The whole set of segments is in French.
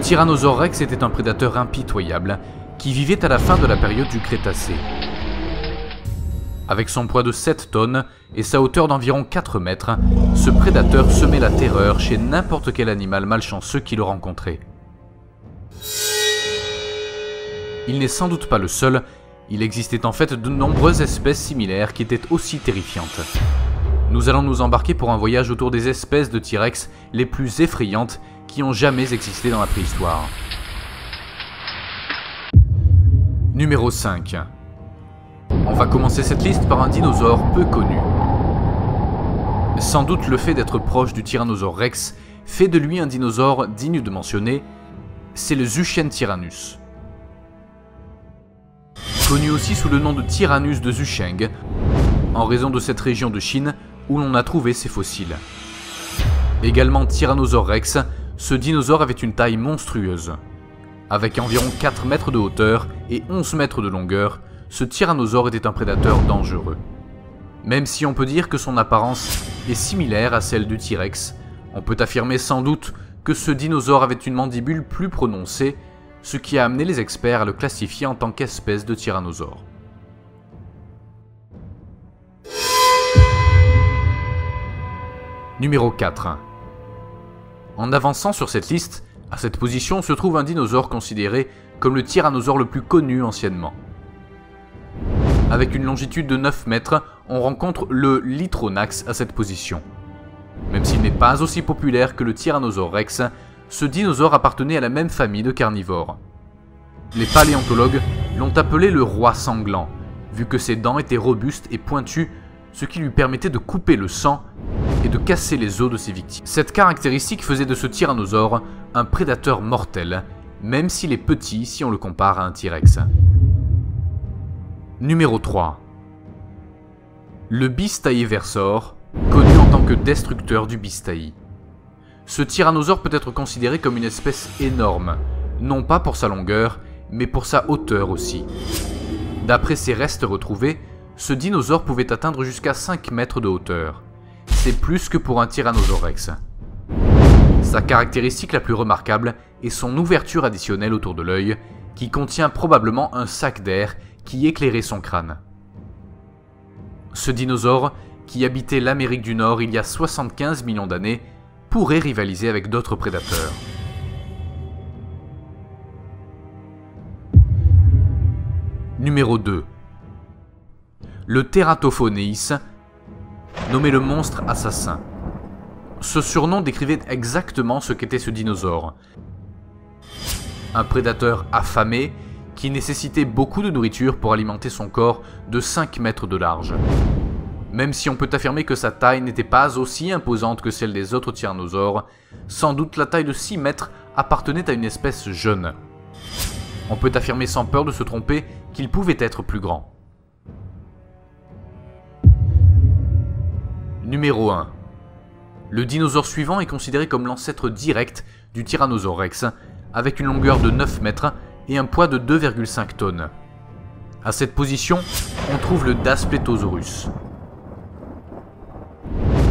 Tyrannosaure Rex était un prédateur impitoyable qui vivait à la fin de la période du Crétacé. Avec son poids de 7 tonnes et sa hauteur d'environ 4 mètres, ce prédateur semait la terreur chez n'importe quel animal malchanceux qui le rencontrait. Il n'est sans doute pas le seul, il existait en fait de nombreuses espèces similaires qui étaient aussi terrifiantes. Nous allons nous embarquer pour un voyage autour des espèces de T-Rex les plus effrayantes qui ont jamais existé dans la préhistoire. Numéro 5. On va commencer cette liste par un dinosaure peu connu. Sans doute le fait d'être proche du Tyrannosaure Rex fait de lui un dinosaure digne de mentionner, c'est le Zhuchentyrannus. Connu aussi sous le nom de Tyrannus de Zhucheng, en raison de cette région de Chine où l'on a trouvé ses fossiles. Également Tyrannosaure Rex, ce dinosaure avait une taille monstrueuse. Avec environ 4 mètres de hauteur et 11 mètres de longueur, ce tyrannosaure était un prédateur dangereux. Même si on peut dire que son apparence est similaire à celle du T-Rex, on peut affirmer sans doute que ce dinosaure avait une mandibule plus prononcée, ce qui a amené les experts à le classifier en tant qu'espèce de tyrannosaure. Numéro 4. En avançant sur cette liste, à cette position se trouve un dinosaure considéré comme le tyrannosaure le plus connu anciennement. Avec une longitude de 9 mètres, on rencontre le Lithonax à cette position. Même s'il n'est pas aussi populaire que le Tyrannosaure Rex, ce dinosaure appartenait à la même famille de carnivores. Les paléontologues l'ont appelé le roi sanglant, vu que ses dents étaient robustes et pointues, ce qui lui permettait de couper le sang et de casser les os de ses victimes. Cette caractéristique faisait de ce tyrannosaure un prédateur mortel, même s'il est petit si on le compare à un T-Rex. Numéro 3. Le Bistaeversor, connu en tant que destructeur du Bistae. Ce tyrannosaure peut être considéré comme une espèce énorme, non pas pour sa longueur, mais pour sa hauteur aussi. D'après ses restes retrouvés, ce dinosaure pouvait atteindre jusqu'à 5 mètres de hauteur. C'est plus que pour un Tyrannosaure Rex. Sa caractéristique la plus remarquable est son ouverture additionnelle autour de l'œil, qui contient probablement un sac d'air qui éclairait son crâne. Ce dinosaure, qui habitait l'Amérique du Nord il y a 75 millions d'années, pourrait rivaliser avec d'autres prédateurs. Numéro 2. Le Teratophoneis, nommé le monstre assassin. Ce surnom décrivait exactement ce qu'était ce dinosaure. Un prédateur affamé qui nécessitait beaucoup de nourriture pour alimenter son corps de 5 mètres de large. Même si on peut affirmer que sa taille n'était pas aussi imposante que celle des autres tyrannosaures, sans doute la taille de 6 mètres appartenait à une espèce jeune. On peut affirmer sans peur de se tromper qu'il pouvait être plus grand. Numéro 1. Le dinosaure suivant est considéré comme l'ancêtre direct du Tyrannosaure Rex, avec une longueur de 9 mètres et un poids de 2,5 tonnes. À cette position, on trouve le Daspletosaurus.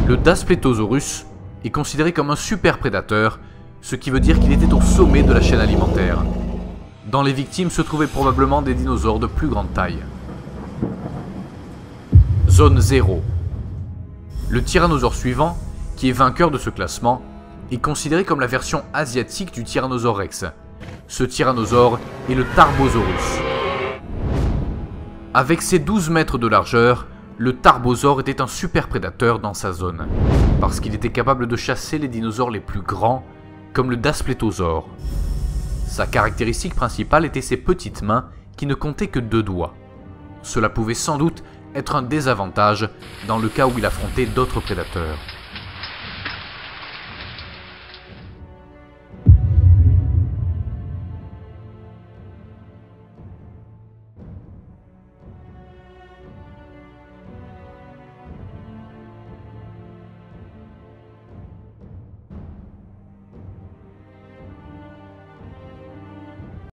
Le Daspletosaurus est considéré comme un super prédateur, ce qui veut dire qu'il était au sommet de la chaîne alimentaire. Dans les victimes se trouvaient probablement des dinosaures de plus grande taille. Zone 0. Le tyrannosaure suivant, qui est vainqueur de ce classement, est considéré comme la version asiatique du Tyrannosaure Rex. Ce tyrannosaure est le Tarbosaurus. Avec ses 12 mètres de largeur, le Tarbosaure était un super prédateur dans sa zone, parce qu'il était capable de chasser les dinosaures les plus grands, comme le Daspletosaure. Sa caractéristique principale était ses petites mains qui ne comptaient que 2 doigts. Cela pouvait sans doute être un désavantage dans le cas où il affrontait d'autres prédateurs.